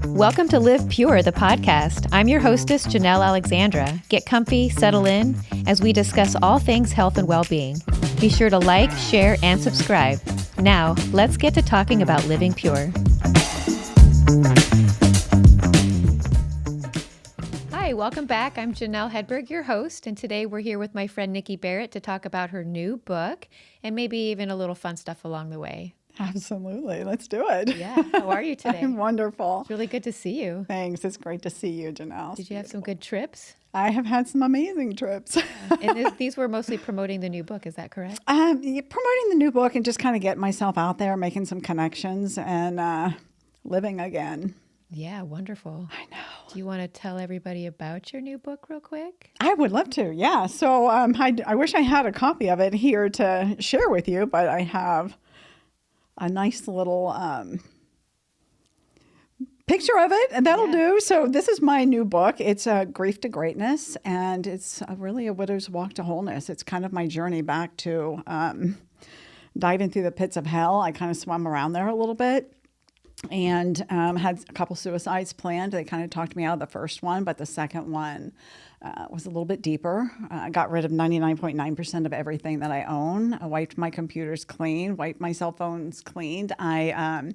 Welcome to Live Pure, the podcast. I'm your hostess, Janelle Alexandra. Get comfy, settle in, as we discuss all things health and well-being. Be sure to like, share, and subscribe. Now, let's get to talking about living pure. Hi, welcome back. I'm Janelle Hedberg, your host, and today we're here with my friend Nikki Barrett to talk about her new book and maybe even a little fun stuff along the way. Absolutely. Let's do it. Yeah. How are you today? I'm wonderful. It's really good to see you. Thanks. It's great to see you, Janelle. Did you have some good trips? I have had some amazing trips. And these were mostly promoting the new book. Is that correct? Promoting the new book and just kind of getting myself out there, making some connections and living again. Yeah, wonderful. I know. Do you want to tell everybody about your new book real quick? I would love to, yeah. So I wish I had a copy of it here to share with you, but I have a nice little picture of it, and that'll do. So this is my new book. It's Grief to Greatness, and it's really a widow's walk to wholeness. It's kind of my journey back to diving through the pits of hell. I kind of swam around there a little bit. And had a couple suicides planned. They kind of talked me out of the first one, but the second one was a little bit deeper. I got rid of 99.9% of everything that I own. I wiped my computers clean, wiped my cell phones cleaned. I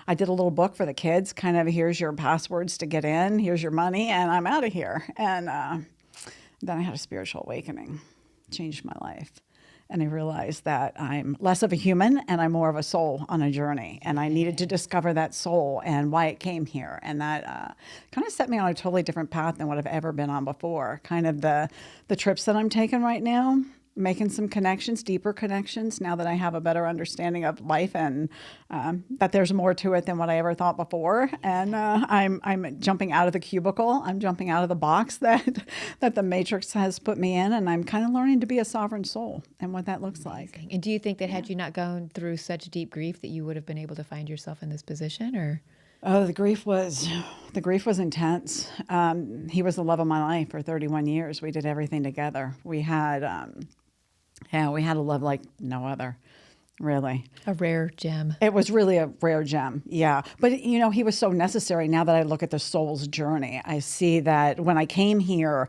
did a little book for the kids, kind of here's your passwords to get in, here's your money, and I'm out of here. And then I had a spiritual awakening, changed my life. And I realized that I'm less of a human and I'm more of a soul on a journey. And I needed to discover that soul and why it came here. And that kind of set me on a totally different path than what I've ever been on before. Kind of the trips that I'm taking right now, making some connections, deeper connections, now that I have a better understanding of life and that there's more to it than what I ever thought before. And I'm jumping out of the cubicle. I'm jumping out of the box that the Matrix has put me in. And I'm kind of learning to be a sovereign soul and what that looks like. And do you think that had you not gone through such deep grief that you would have been able to find yourself in this position, or? Oh, the grief was intense. He was the love of my life for 31 years. We did everything together. We had a love like no other, really. A rare gem. It was really a rare gem, yeah. But, he was so necessary. Now that I look at the soul's journey, I see that when I came here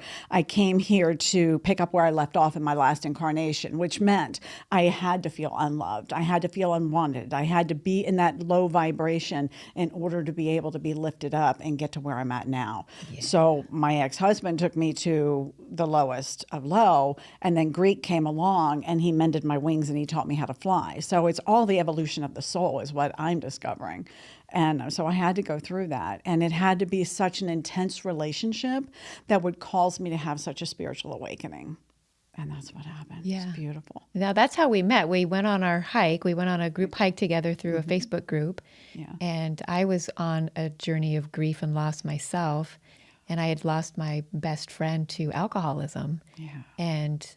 to pick up where I left off in my last incarnation, which meant I had to feel unloved. I had to feel unwanted. I had to be in that low vibration in order to be able to be lifted up and get to where I'm at now. Yeah. So my ex-husband took me to the lowest of low, and then Greek came along and he mended my wings and he taught me how to fly. So it's all the evolution of the soul is what I'm discovering. And so I had to go through that. And it had to be such an intense relationship that would cause me to have such a spiritual awakening. And that's what happened. Yeah. It's beautiful. Now, that's how we met. We went on our hike. We went on a group hike together through a Facebook group. Yeah. And I was on a journey of grief and loss myself. And I had lost my best friend to alcoholism. Yeah. And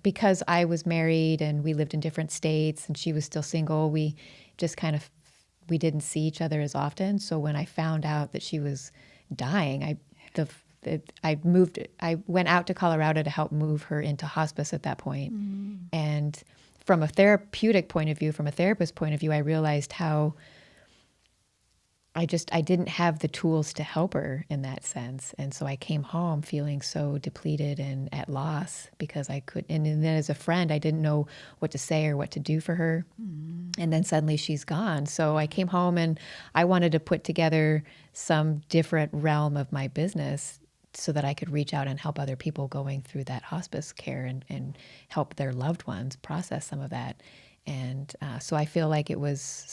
because I was married and we lived in different states and she was still single, we just we didn't see each other as often. So when I found out that she was dying, I went out to Colorado to help move her into hospice at that point. Mm. And from a therapeutic point of view, from a therapist point of view, I realized how I didn't have the tools to help her in that sense. And so I came home feeling so depleted and at loss because I couldn't. And then as a friend, I didn't know what to say or what to do for her. Mm-hmm. And then suddenly she's gone. So I came home and I wanted to put together some different realm of my business so that I could reach out and help other people going through that hospice care and help their loved ones process some of that. And so I feel like it was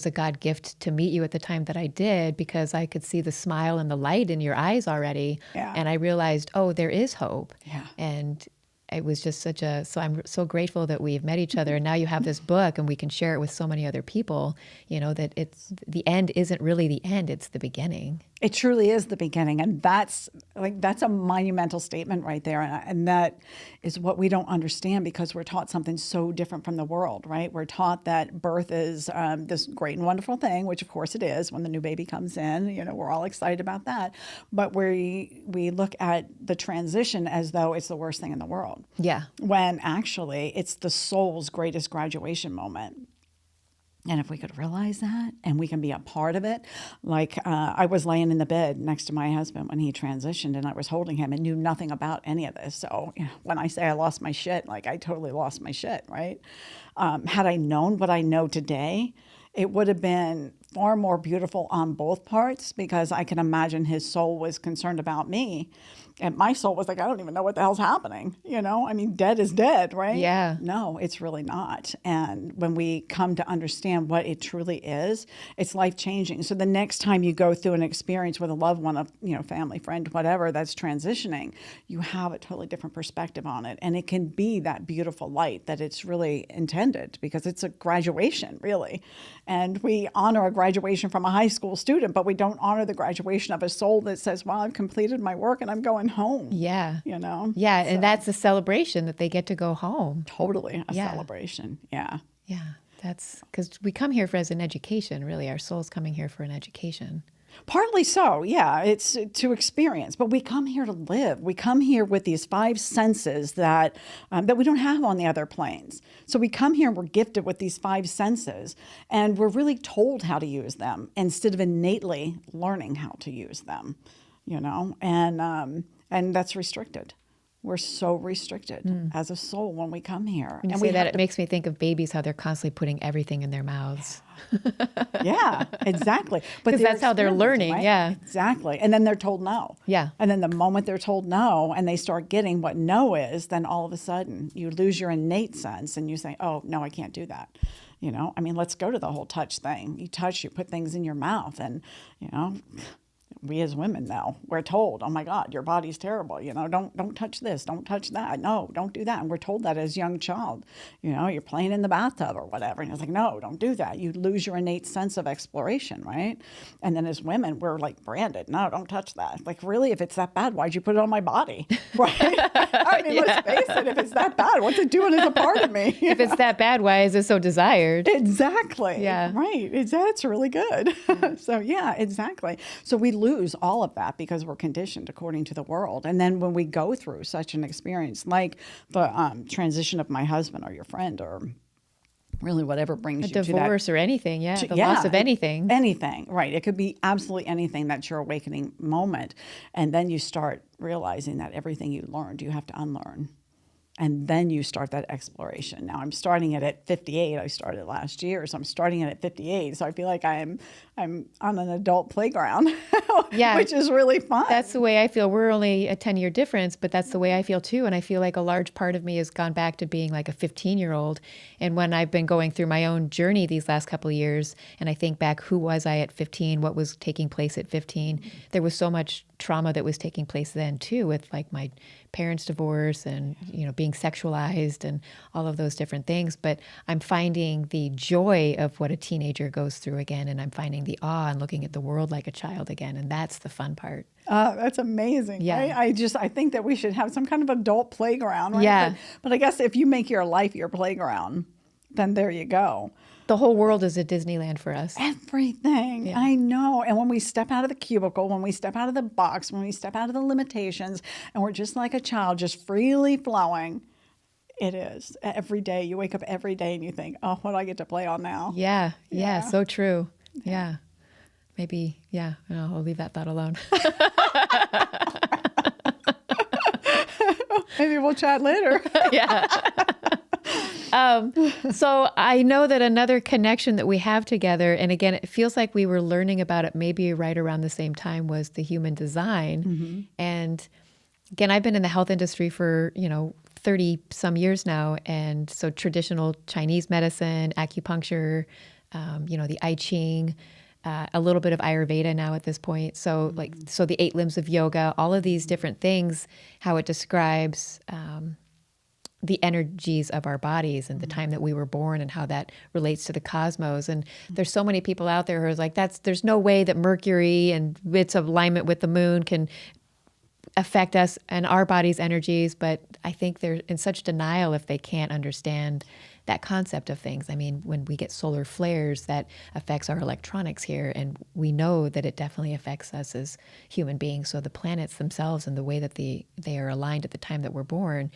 a God gift to meet you at the time that I did, because I could see the smile and the light in your eyes already. Yeah. And I realized, there is hope. Yeah. And it was just so I'm so grateful that we've met each other. And now you have this book and we can share it with so many other people, that the end isn't really the end, it's the beginning. It truly is the beginning. And that's a monumental statement right there. And that is what we don't understand because we're taught something so different from the world, right? We're taught that birth is this great and wonderful thing, which of course it is when the new baby comes in, we're all excited about that. But we look at the transition as though it's the worst thing in the world. Yeah. When actually it's the soul's greatest graduation moment. And if we could realize that and we can be a part of it, like I was laying in the bed next to my husband when he transitioned, and I was holding him and knew nothing about any of this. So when I say I lost my shit, like I totally lost my shit, right? Had I known what I know today, it would have been far more beautiful on both parts, because I can imagine his soul was concerned about me. And my soul was like, I don't even know what the hell's happening. I mean, dead is dead, right? Yeah. No, it's really not. And when we come to understand what it truly is, it's life changing. So the next time you go through an experience with a loved one, family, friend, whatever, that's transitioning, you have a totally different perspective on it. And it can be that beautiful light that it's really intended, because it's a graduation, really. And we honor a graduation from a high school student, but we don't honor the graduation of a soul that says, well, I've completed my work and I'm going home. Yeah. Yeah. And that's a celebration that they get to go home. Totally a celebration. Yeah. Yeah. That's because we come here as an education, really. Our soul's coming here for an education. Partly so, yeah. It's to experience, but we come here to live. We come here with these 5 senses that we don't have on the other planes. So we come here and we're gifted with these 5 senses, and we're really told how to use them instead of innately learning how to use them, and that's restricted. We're so restricted as a soul when we come here. When you say that, it makes me think of babies, how they're constantly putting everything in their mouths. Yeah, exactly. Because that's how they're learning, right? Yeah. Exactly. And then they're told no. Yeah. And then the moment they're told no and they start getting what no is, then all of a sudden you lose your innate sense and you say, oh, no, I can't do that. I mean, let's go to the whole touch thing. You touch, you put things in your mouth, and, we as women now, we're told, oh my God, your body's terrible. Don't touch this, don't touch that. No, don't do that. And we're told that as a young child, you're playing in the bathtub or whatever. And it's like, no, don't do that. You lose your innate sense of exploration, right? And then as women, we're like branded. No, don't touch that. Like, really, if it's that bad, why'd you put it on my body? Right? I mean, let's face it, if it's that bad, what's it doing as a part of me? If it's that bad, why is it so desired? Exactly. Yeah. Right. That's really good. So yeah, exactly. So we lose all of that because we're conditioned according to the world. And then when we go through such an experience, like the transition of my husband or your friend, or really whatever brings you to that. Divorce or anything, the loss of anything. Anything, right. It could be absolutely anything that's your awakening moment. And then you start realizing that everything you learned, you have to unlearn. And then you start that exploration. Now I'm starting it at 58. I started last year, so I'm starting it at 58. So I feel like I'm on an adult playground, which is really fun. That's the way I feel. We're only a 10-year difference, but that's the way I feel too. And I feel like a large part of me has gone back to being like a 15-year-old. And when I've been going through my own journey these last couple of years, and I think back, who was I at 15? What was taking place at 15? There was so much trauma that was taking place then too, with like my parents' divorce and being sexualized and all of those different things. But I'm finding the joy of what a teenager goes through again, and I'm finding the awe and looking at the world like a child again, and that's the fun part. That's amazing. Yeah. Right? I think that we should have some kind of adult playground, right? Yeah. But I guess if you make your life your playground, then there you go. The whole world is a Disneyland for us. Everything. Yeah. I know. And when we step out of the cubicle, when we step out of the box, when we step out of the limitations, and we're just like a child, just freely flowing, it is. Every day, you wake up every day and you think, oh, what do I get to play on now? Yeah. So true. Yeah. Maybe, I'll leave that thought alone. Maybe we'll chat later. Yeah. So I know that another connection that we have together, and again, it feels like we were learning about it maybe right around the same time, was the human design. Mm-hmm. And again, I've been in the health industry for, 30 some years now. And so traditional Chinese medicine, acupuncture, the I Ching, a little bit of Ayurveda now at this point. So so the 8 limbs of yoga, all of these different things, how it describes, the energies of our bodies and the time that we were born and how that relates to the cosmos. And there's so many people out there who are like, there's no way that Mercury and its alignment with the moon can affect us and our body's energies. But I think they're in such denial if they can't understand that concept of things. I mean, when we get solar flares, that affects our electronics here. And we know that it definitely affects us as human beings. So the planets themselves and the way that they are aligned at the time that we're born,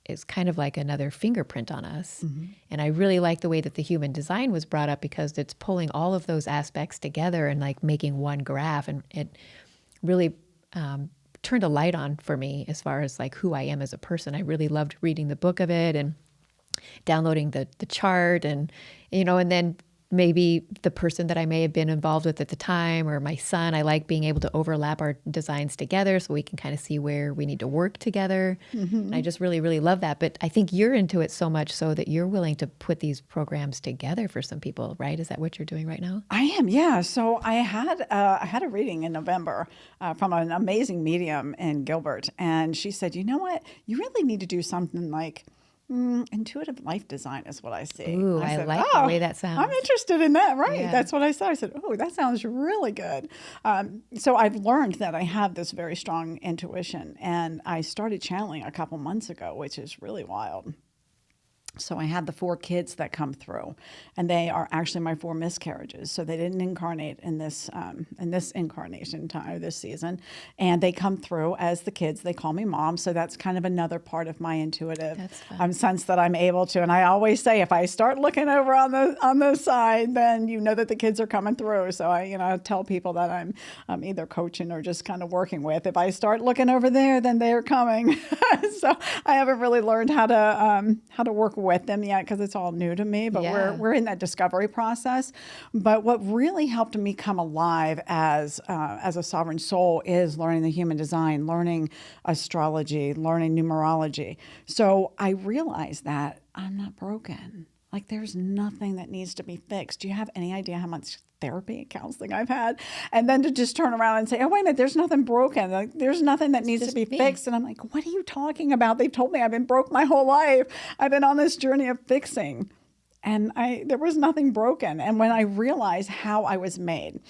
is kind of like another fingerprint on us. And I really like the way that the human design was brought up, because it's pulling all of those aspects together and like making one graph. And it really turned a light on for me as far as like who I am as a person. I really loved reading the book of it and downloading the chart, and, and then maybe the person that I may have been involved with at the time, or my son, I like being able to overlap our designs together so we can kind of see where we need to work together. And I just really, really love that. But I think you're into it so much so that you're willing to put these programs together for some people, right? Is that what you're doing right now? I am, yeah. So I had a reading in November from an amazing medium in Gilbert, and she said, you know what? You really need to do something like intuitive life design is what I see. Ooh, I said, like the way that sounds. I'm interested in that, right? Yeah. That's what I said. I said, oh, that sounds really good. So I've learned that I have this very strong intuition, and I started channeling a couple months ago, which is really wild. So I had the 4 kids that come through, and they are actually my 4 miscarriages. So they didn't incarnate in this incarnation time, this season, and they come through as the kids. They call me mom, so that's kind of another part of my intuitive sense that I'm able to. And I always say, if I start looking over on the side, then you know that the kids are coming through. So I tell people that I'm either coaching or just kind of working with. If I start looking over there, then they are coming. So I haven't really learned how to work with them yet, because it's all new to me, but we're in that discovery process. But what really helped me come alive as a sovereign soul is learning the human design, learning astrology, learning numerology. So I realized that I'm not broken. Like, there's nothing that needs to be fixed. Do you have any idea how much therapy and counseling I've had? And then to just turn around and say, oh, wait a minute, there's nothing broken. Like, there's nothing that needs to be fixed. And I'm like, what are you talking about? They've told me I've been broke my whole life. I've been on this journey of fixing. And there was nothing broken. And when I realized how I was made,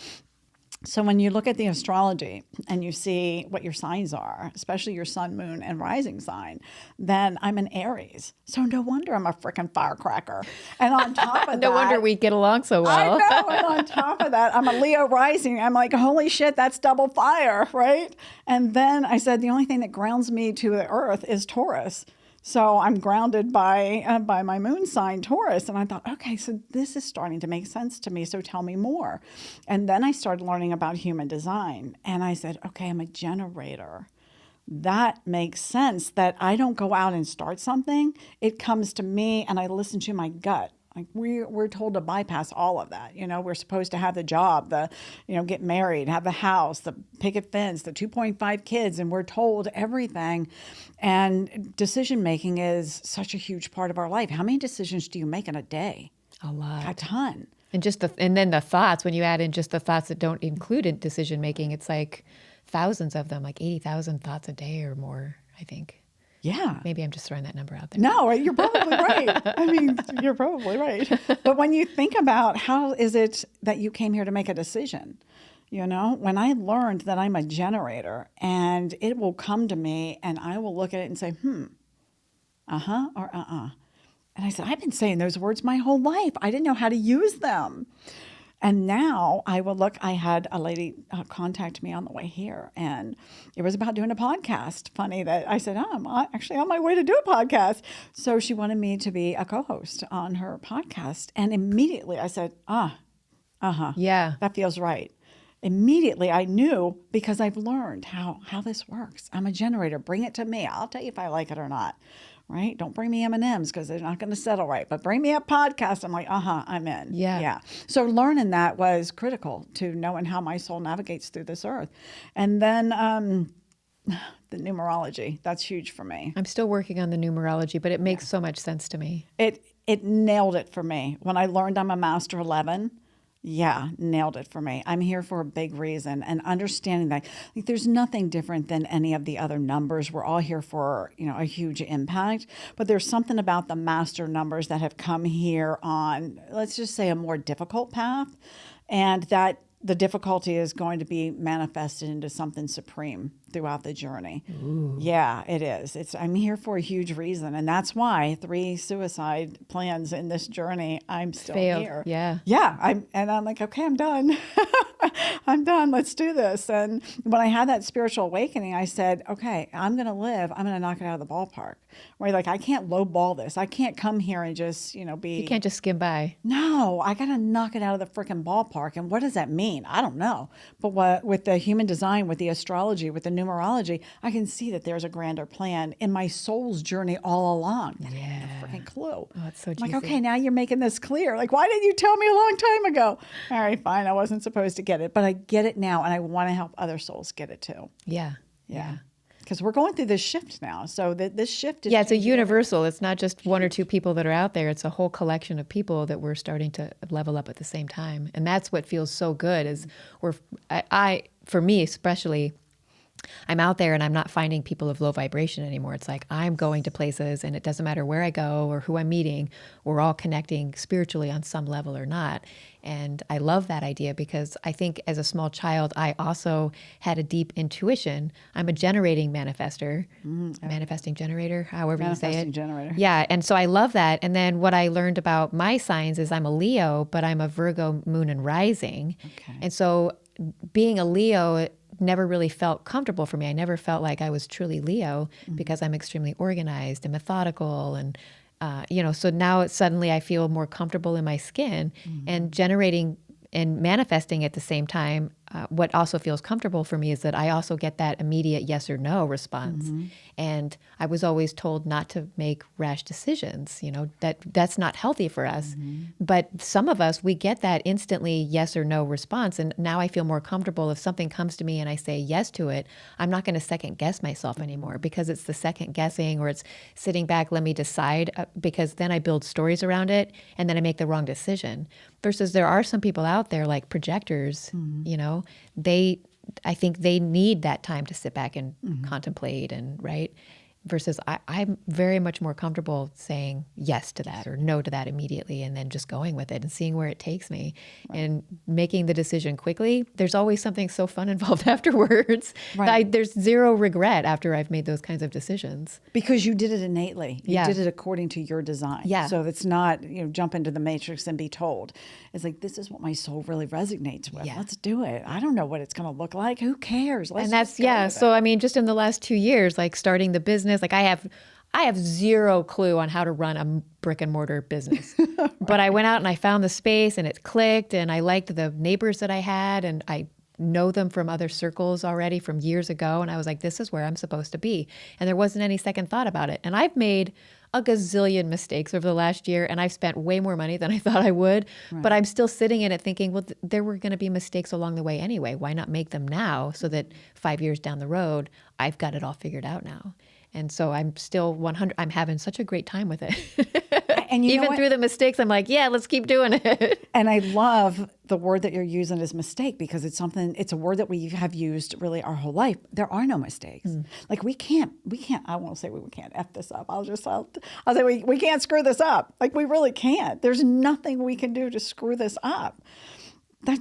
so when you look at the astrology and you see what your signs are, especially your sun, moon, and rising sign, then I'm an Aries. So no wonder I'm a freaking firecracker. And on top of that... No wonder we get along so well. I know. And on top of that, I'm a Leo rising. I'm like, holy shit, that's double fire, right? And then I said, the only thing that grounds me to the earth is Taurus. So I'm grounded by my moon sign, Taurus. And I thought, okay, so this is starting to make sense to me. So tell me more. And then I started learning about human design. And I said, okay, I'm a generator. That makes sense, that I don't go out and start something. It comes to me and I listen to my gut. Like, we're told to bypass all of that. We're supposed to have the job, get married, have the house, the picket fence, the 2.5 kids, and we're told everything. And decision making is such a huge part of our life. How many decisions do you make in a day? A lot. A ton. And then the thoughts, when you add in just the thoughts that don't include in decision making, it's like thousands of them, like 80,000 thoughts a day or more, I think. Yeah. Maybe I'm just throwing that number out there. No, you're probably right. I mean, you're probably right. But when you think about how is it that you came here to make a decision, when I learned that I'm a generator and it will come to me and I will look at it and say, uh-huh, or uh-uh. And I said, I've been saying those words my whole life. I didn't know how to use them. And now I will look, I had a lady contact me on the way here, and it was about doing a podcast. Funny that I said, I'm actually on my way to do a podcast. So she wanted me to be a co-host on her podcast. And immediately I said, yeah, that feels right. Immediately I knew, because I've learned how this works. I'm a generator. Bring it to me. I'll tell you if I like it or not. Right? Don't bring me M&Ms because they're not going to settle right. But bring me a podcast. I'm like, I'm in. Yeah. So learning that was critical to knowing how my soul navigates through this earth. And then the numerology, that's huge for me. I'm still working on the numerology, but it makes so much sense to me. It nailed it for me. When I learned I'm a Master 11, nailed it for me. I'm here for a big reason, and understanding that there's nothing different than any of the other numbers. We're all here for, a huge impact, but there's something about the master numbers that have come here on, let's just say, a more difficult path, and that the difficulty is going to be manifested into something supreme throughout the journey. Ooh. Yeah, it is. I'm here for a huge reason. And that's why 3 suicide plans in this journey, I'm still Failed. here. Yeah. Yeah. I'm like, okay, I'm done. I'm done. Let's do this. And when I had that spiritual awakening, I said, okay, I'm going to live. I'm going to knock it out of the ballpark. Right? Like, I can't lowball this. I can't come here and just, be. You can't just skim by. No, I got to knock it out of the freaking ballpark. And what does that mean? I don't know. But with the human design, with the astrology, with the numerology, I can see that there's a grander plan in my soul's journey all along. And I had no freaking clue. Oh, it's so I'm juicy. like, okay, now you're making this clear. Like, why didn't you tell me a long time ago? All right, fine. I wasn't supposed to get it, but I get it now, and I want to help other souls get it too. Yeah. Because we're going through this shift now. So this shift is Yeah, it's a universal. It's not just one or two people that are out there. It's a whole collection of people that we're starting to level up at the same time. And that's what feels so good is for me especially, I'm out there and I'm not finding people of low vibration anymore. It's like I'm going to places and it doesn't matter where I go or who I'm meeting. We're all connecting spiritually on some level or not. And I love that idea because I think as a small child, I also had a deep intuition. I'm a generating manifestor, manifesting generator, however you say manifesting it. generator. Yeah. And so I love that. And then what I learned about my signs is I'm a Leo, but I'm a Virgo moon and rising. Okay. And so being a Leo never really felt comfortable for me. I never felt like I was truly Leo because I'm extremely organized and methodical. And, so now suddenly I feel more comfortable in my skin and generating and manifesting at the same time. What also feels comfortable for me is that I also get that immediate yes or no response. And I was always told not to make rash decisions, that's not healthy for us. But some of us, we get that instantly yes or no response. And now I feel more comfortable if something comes to me and I say yes to it, I'm not going to second guess myself anymore because it's the second guessing or it's sitting back, let me decide, because then I build stories around it and then I make the wrong decision. Versus there are some people out there like projectors, I think they need that time to sit back and contemplate and right. Versus I'm very much more comfortable saying yes to that or no to that immediately and then just going with it and seeing where it takes me and making the decision quickly. There's always something so fun involved afterwards. Right. There's zero regret after I've made those kinds of decisions. Because you did it innately. You Yeah. did it according to your design. Yeah. So it's not, jump into the matrix and be told. It's like, this is what my soul really resonates with. Yeah. Let's do it. I don't know what it's going to look like. Who cares? Let's And that's, just go with so it. I mean, just in the last 2 years, like starting the business, like I have zero clue on how to run a brick and mortar business. But I went out and I found the space and it clicked and I liked the neighbors that I had and I know them from other circles already from years ago. And I was like, this is where I'm supposed to be. And there wasn't any second thought about it. And I've made a gazillion mistakes over the last year and I've spent way more money than I thought I would. But I'm still sitting in it thinking, well, there were going to be mistakes along the way anyway. Why not make them now so that 5 years down the road, I've got it all figured out now. And so I'm still 100, I'm having such a great time with it. And you know Even what? through the mistakes, I'm like, yeah, let's keep doing it. And I love the word that you're using as mistake because it's a word that we have used really our whole life. There are no mistakes. Like we can't, I won't say we can't F this up. I'll say we can't screw this up. Like we really can't. There's nothing we can do to screw this up.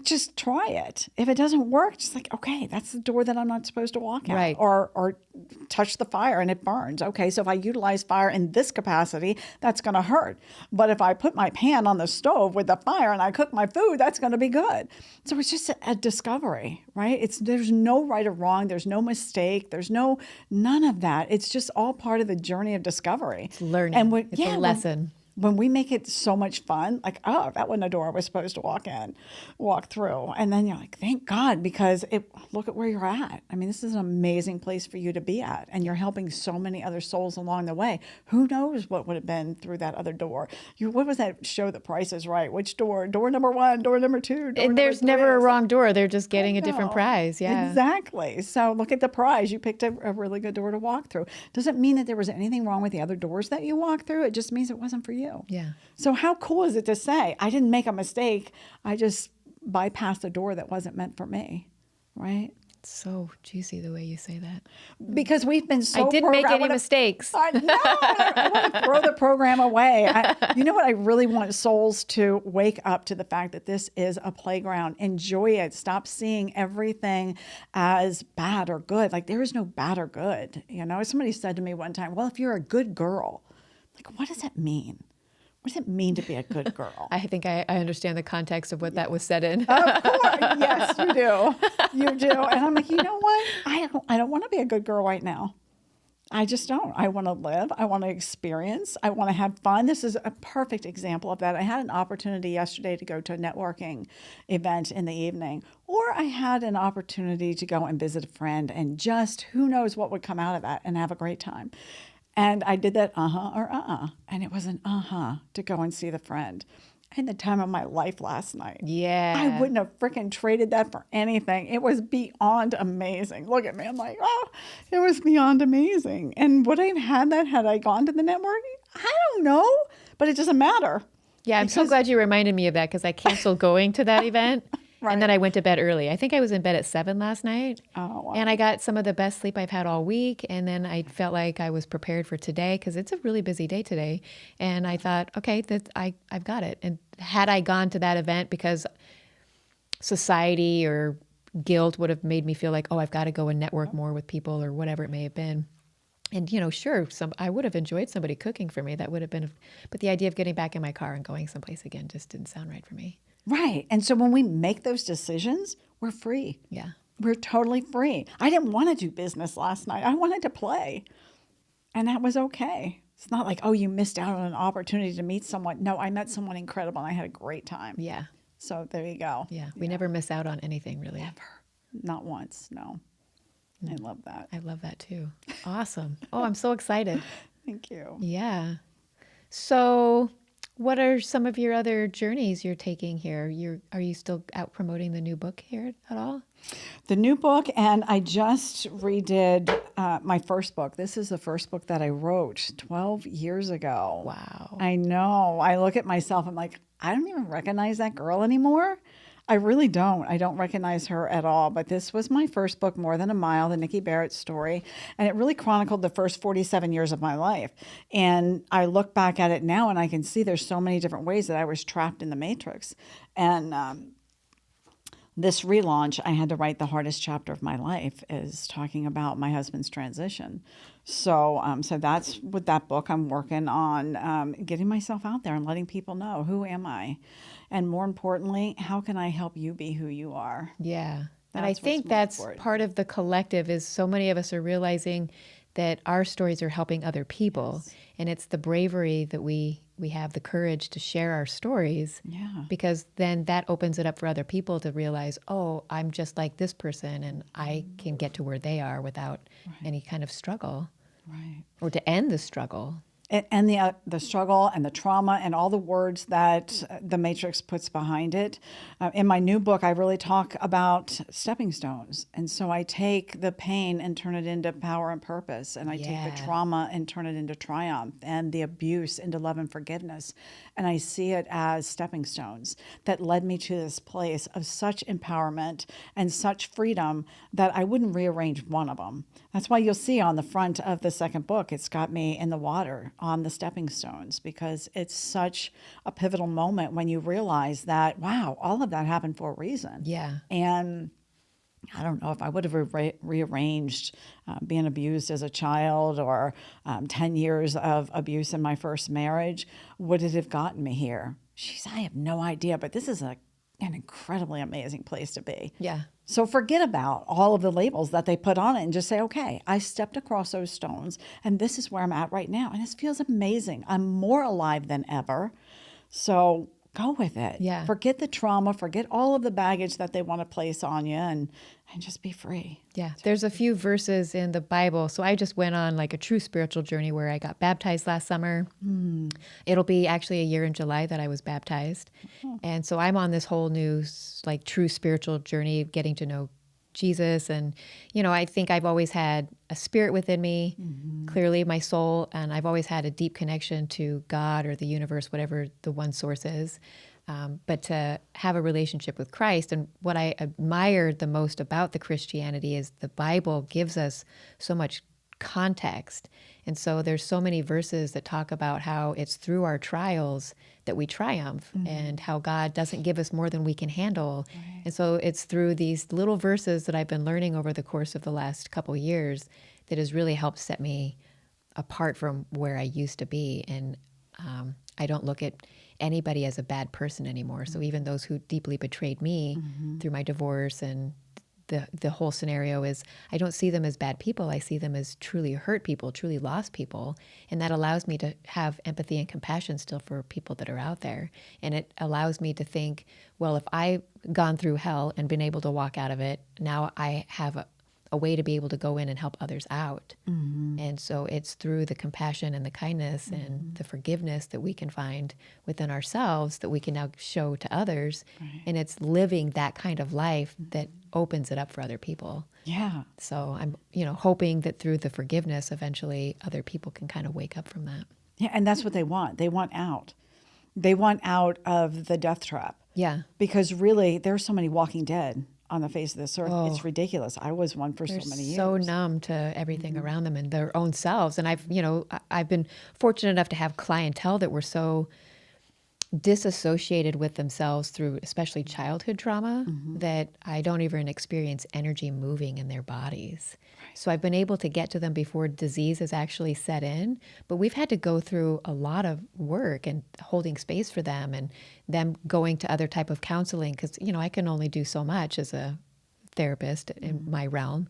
Just try it. If it doesn't work, just like, okay, that's the door that I'm not supposed to walk out. Right. Or touch the fire and it burns. Okay, so if I utilize fire in this capacity, that's going to hurt. But if I put my pan on the stove with the fire and I cook my food, that's going to be good. So it's just a discovery, right? There's no right or wrong. There's no mistake. There's none of that. It's just all part of the journey of discovery. It's learning. And It's a lesson. When we make it so much fun, like, oh, that wasn't a door I was supposed to walk through. And then you're like, thank God, because look at where you're at. I mean, this is an amazing place for you to be at. And you're helping so many other souls along the way. Who knows what would have been through that other door? What was that show, The Price is Right? Which door? Door number 1, door number 2, door And there's number 3. never a wrong door. They're just getting a different No. prize. Yeah. Exactly. So look at the prize. You picked a really good door to walk through. Doesn't mean that there was anything wrong with the other doors that you walked through. It just means it wasn't for you. Yeah. So how cool is it to say, I didn't make a mistake. I just bypassed a door that wasn't meant for me, right? It's so juicy the way you say that. Because we've been so I didn't make any programmed- mistakes. I know. I want to throw the program away. You know what? I really want souls to wake up to the fact that this is a playground. Enjoy it. Stop seeing everything as bad or good. Like there is no bad or good. Somebody said to me one time, well, if you're a good girl, like, what does that mean? what does it mean to be a good girl? I think I understand the context of what that was said in. Of course, yes, you do. You do. And I'm like, you know what? I don't want to be a good girl right now. I just don't. I want to live. I want to experience. I want to have fun. This is a perfect example of that. I had an opportunity yesterday to go to a networking event in the evening, or I had an opportunity to go and visit a friend, and just who knows what would come out of that, and have a great time. And I did that and it was an to go and see the friend. I had the time of my life last night. Yeah. I wouldn't have freaking traded that for anything. It was beyond amazing. Look at me. I'm like, oh, it was beyond amazing. And would I have had that had I gone to the networking? I don't know, but it doesn't matter. Yeah, I'm so glad you reminded me of that because I canceled going to that event. Right. And then I went to bed early. I think I was in bed at 7 last night. Oh, wow. And I got some of the best sleep I've had all week. And then I felt like I was prepared for today because it's a really busy day today. And I thought, okay, I've got it. And had I gone to that event because society or guilt would have made me feel like, oh, I've got to go and network more with people or whatever it may have been. And, sure, I would have enjoyed somebody cooking for me. That would have been, but the idea of getting back in my car and going someplace again just didn't sound right for me. Right. And so when we make those decisions, we're free. Yeah. We're totally free. I didn't want to do business last night. I wanted to play. And that was okay. It's not like, oh, you missed out on an opportunity to meet someone. No, I met someone incredible and I had a great time. Yeah. So there you go. Yeah. We never miss out on anything, really. Never. Not once. No. I love that. I love that too. Awesome. Oh, I'm so excited. Thank you. Yeah. So what are some of your other journeys you're taking here? Are you still out promoting the new book here at all? The new book, and I just redid my first book. This is the first book that I wrote 12 years ago. Wow. I know. I look at myself, I'm like, I don't even recognize that girl anymore. I really don't. I don't recognize her at all. But this was my first book, More Than a Mile, the Nikki Barrett story. And it really chronicled the first 47 years of my life. And I look back at it now and I can see there's so many different ways that I was trapped in the matrix. And this relaunch, I had to write the hardest chapter of my life, is talking about my husband's transition. So that's with that book. I'm working on getting myself out there and letting people know, who am I? And more importantly, how can I help you be who you are? Yeah. And I That's what's think more that's important. part of the collective is so many of us are realizing that our stories are helping other people. Yes. And it's the bravery that we have the courage to share our stories. Yeah. Because then that opens it up for other people to realize, oh, I'm just like this person and I can get to where they are without any kind of struggle. Right. Or to end the struggle. And the struggle and the trauma and all the words that the Matrix puts behind it. In my new book, I really talk about stepping stones. And so I take the pain and turn it into power and purpose. And I take the trauma and turn it into triumph, and the abuse into love and forgiveness. And I see it as stepping stones that led me to this place of such empowerment and such freedom that I wouldn't rearrange one of them. That's why you'll see on the front of the second book, it's got me in the water on the stepping stones, because it's such a pivotal moment when you realize that, wow, all of that happened for a reason. Yeah. And I don't know if I would have rearranged being abused as a child, or 10 years of abuse in my first marriage. Would it have gotten me here? I have no idea, but this is an incredibly amazing place to be. Yeah. So forget about all of the labels that they put on it and just say, okay, I stepped across those stones and this is where I'm at right now. And this feels amazing. I'm more alive than ever. So go with it. Yeah. Forget the trauma, forget all of the baggage that they want to place on you, and just be free. Yeah. There's a few verses in the Bible. So I just went on like a true spiritual journey where I got baptized last summer. It'll be actually a year in July that I was baptized. And so I'm on this whole new like true spiritual journey of getting to know Jesus. And, I think I've always had a spirit within me, clearly my soul, and I've always had a deep connection to God or the universe, whatever the one source is. But to have a relationship with Christ, and what I admired the most about the Christianity is the Bible gives us so much context. And so there's so many verses that talk about how it's through our trials that we triumph, and how God doesn't give us more than we can handle. Right. And so it's through these little verses that I've been learning over the course of the last couple years that has really helped set me apart from where I used to be. And I don't look at anybody as a bad person anymore. So even those who deeply betrayed me through my divorce and the whole scenario is, I don't see them as bad people. I see them as truly hurt people, truly lost people. And that allows me to have empathy and compassion still for people that are out there. And it allows me to think, well, if I've gone through hell and been able to walk out of it, now I have a way to be able to go in and help others out. And so it's through the compassion and the kindness and the forgiveness that we can find within ourselves that we can now show to others. And it's living that kind of life that opens it up for other people. Yeah. So I'm, hoping that through the forgiveness, eventually other people can kind of wake up from that. Yeah. And that's what they want. They want out. They want out of the death trap. Yeah. Because really, there's so many walking dead on the face of this earth. It's ridiculous. I was one for so many years. So numb to everything around them and their own selves. And I've been fortunate enough to have clientele that were so disassociated with themselves through especially childhood trauma that I don't even experience energy moving in their bodies. So I've been able to get to them before disease has actually set in, but we've had to go through a lot of work and holding space for them and them going to other type of counseling because, I can only do so much as a therapist in my realm.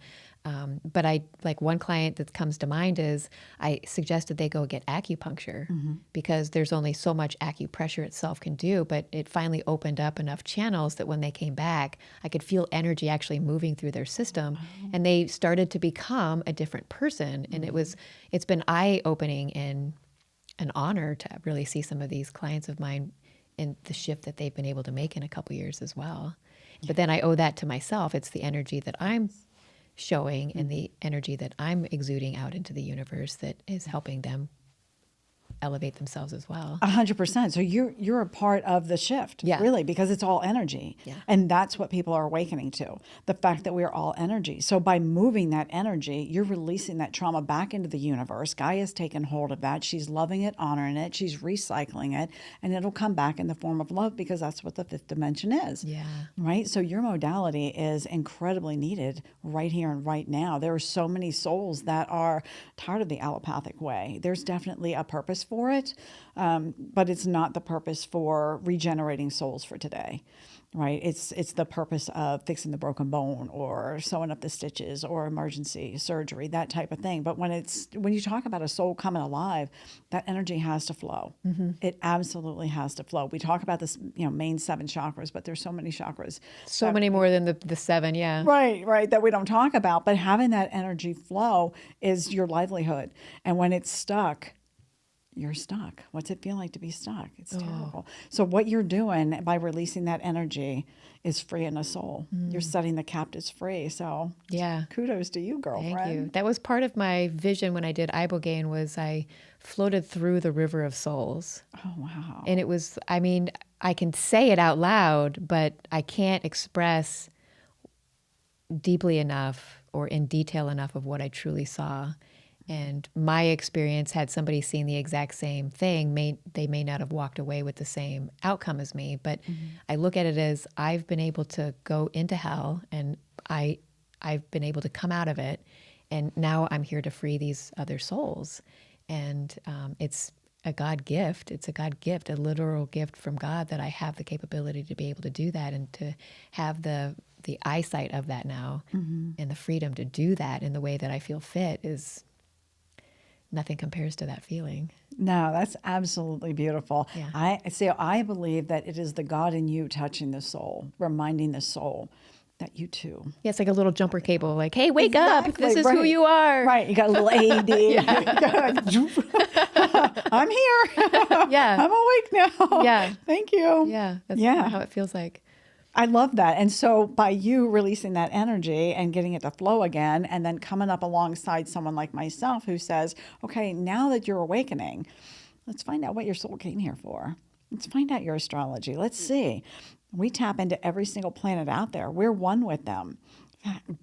But one client that comes to mind is I suggested they go get acupuncture because there's only so much acupressure itself can do, but it finally opened up enough channels that when they came back, I could feel energy actually moving through their system and they started to become a different person. And it's been eye-opening and an honor to really see some of these clients of mine in the shift that they've been able to make in a couple years as well. But then I owe that to myself. It's the energy that I'm showing and the energy that I'm exuding out into the universe that is helping them elevate themselves as well. 100%. So you're a part of the shift, really, because it's all energy. Yeah. And that's what people are awakening to, the fact that we are all energy. So by moving that energy, you're releasing that trauma back into the universe. Gaia's taken hold of that. She's loving it, honoring it. She's recycling it. And it'll come back in the form of love because that's what the fifth dimension is. Yeah. Right? So your modality is incredibly needed right here and right now. There are so many souls that are tired of the allopathic way. There's definitely a purpose for it, but it's not the purpose for regenerating souls for today, right? It's the purpose of fixing the broken bone or sewing up the stitches or emergency surgery, that type of thing. But when you talk about a soul coming alive, that energy has to flow. It absolutely has to flow. We talk about this, main 7 chakras, but there's so many chakras. So many more than the 7, yeah. Right, that we don't talk about. But having that energy flow is your livelihood. And when it's stuck, you're stuck. What's it feel like to be stuck? It's terrible. So what you're doing by releasing that energy is freeing a soul. You're setting the captives free. So kudos to you, girlfriend. Thank you. That was part of my vision when I did Ibogaine was I floated through the river of souls. Oh, wow. And it was, I can say it out loud, but I can't express deeply enough or in detail enough of what I truly saw. And my experience, had somebody seen the exact same thing, they may not have walked away with the same outcome as me. But I look at it as I've been able to go into hell and I've been able to come out of it. And now I'm here to free these other souls. And it's a God gift. It's a God gift, a literal gift from God that I have the capability to be able to do that and to have the eyesight of that now and the freedom to do that in the way that I feel fit is... nothing compares to that feeling. No, that's absolutely beautiful. Yeah. I believe that it is the God in you touching the soul, reminding the soul that you too. Yeah, it's like a little jumper cable, like, hey, wake up. This is who you are. Right. You got a little AED. I'm here. Yeah. I'm awake now. Yeah. Thank you. Yeah. That's how it feels like. I love that. And so by you releasing that energy and getting it to flow again, and then coming up alongside someone like myself who says, okay, now that you're awakening, let's find out what your soul came here for. Let's find out your astrology. Let's see. We tap into every single planet out there. We're one with them.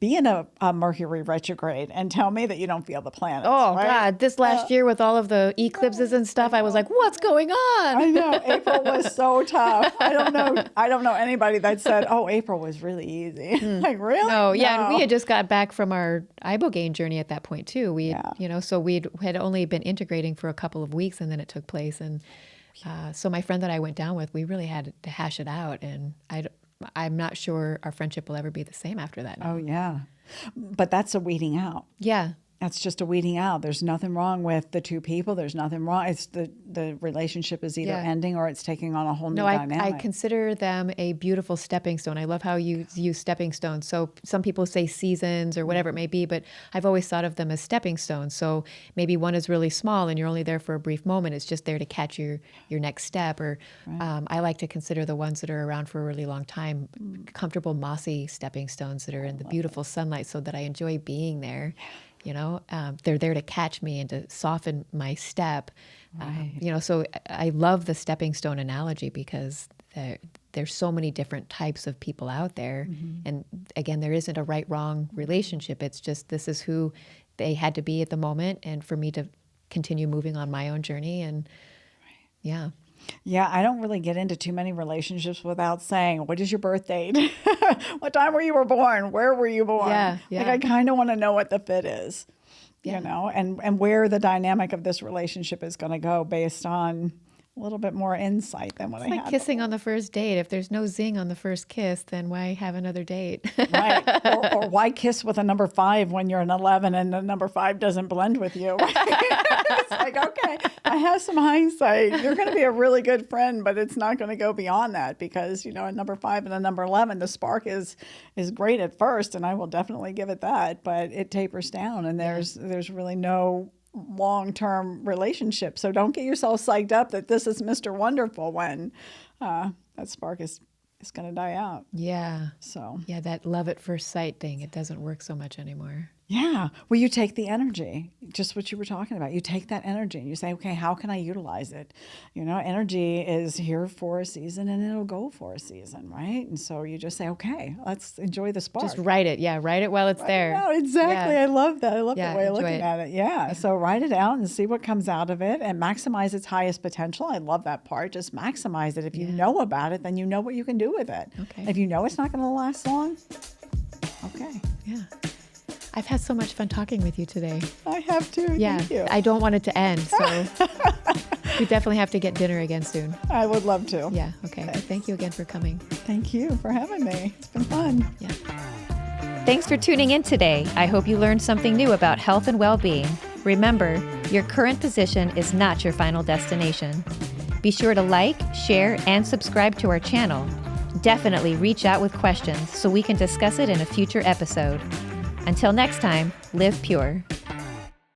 Be in a Mercury retrograde and tell me that you don't feel the planets. Oh, right? God. This last year with all of the eclipses and stuff, I was like, what's going on? I know. April was so tough. I don't know anybody that said, oh, April was really easy. Like, really? Oh, yeah. And we had just got back from our ibogaine journey at that point, too. We, so we had only been integrating for a couple of weeks, and then it took place. And so my friend that I went down with, we really had to hash it out. And I'm not sure our friendship will ever be the same after that. Oh, yeah. But that's a weeding out. Yeah. That's just a weeding out. There's nothing wrong with the two people. There's nothing wrong. It's the relationship is either ending or it's taking on a whole new dynamic. I consider them a beautiful stepping stone. I love how you use stepping stones. So some people say seasons or whatever it may be, but I've always thought of them as stepping stones. So maybe one is really small and you're only there for a brief moment. It's just there to catch your next step. Or I like to consider the ones that are around for a really long time, comfortable mossy stepping stones that are in the beautiful sunlight, so that I enjoy being there. They're there to catch me and to soften my step. Right. So I love the stepping stone analogy, because there's so many different types of people out there. And again, there isn't a right, wrong relationship. It's just, this is who they had to be at the moment. And for me to continue moving on my own journey. And Yeah, I don't really get into too many relationships without saying, what is your birth date? What time were you born? Where were you born? Yeah. Like, I kind of want to know what the fit is, and where the dynamic of this relationship is going to go based on a little bit more insight than what I had. It's like kissing on the first date. If there's no zing on the first kiss, then why have another date? Right. Or why kiss with a number 5 when you're an 11 and the number 5 doesn't blend with you? It's like, okay, I have some hindsight. You're going to be a really good friend, but it's not going to go beyond that, because, a number 5 and a number 11, the spark is great at first, and I will definitely give it that, but it tapers down, and there's really no long-term relationship. So don't get yourself psyched up that this is Mr. Wonderful when that spark is going to die out. Yeah. So. Yeah, that love at first sight thing, it doesn't work so much anymore. Yeah. Well, you take the energy, just what you were talking about. You take that energy and you say, okay, how can I utilize it? Energy is here for a season and it'll go for a season, right? And so you just say, okay, let's enjoy the spark. Just write it. Yeah, write it while it's there. Yeah, exactly. Yeah. I love that. I love that way of looking it. at it. Yeah. So write it out and see what comes out of it and maximize its highest potential. I love that part. Just maximize it. If you know about it, then you know what you can do with it. Okay. If you know it's not going to last long, okay. Yeah. I've had so much fun talking with you today. I have too. Yeah. Thank you. I don't want it to end, so we definitely have to get dinner again soon. I would love to. Yeah. Okay. Thank you again for coming. Thank you for having me. It's been fun. Yeah. Thanks for tuning in today. I hope you learned something new about health and well-being. Remember, your current position is not your final destination. Be sure to like, share, and subscribe to our channel. Definitely reach out with questions so we can discuss it in a future episode. Until next time, live pure.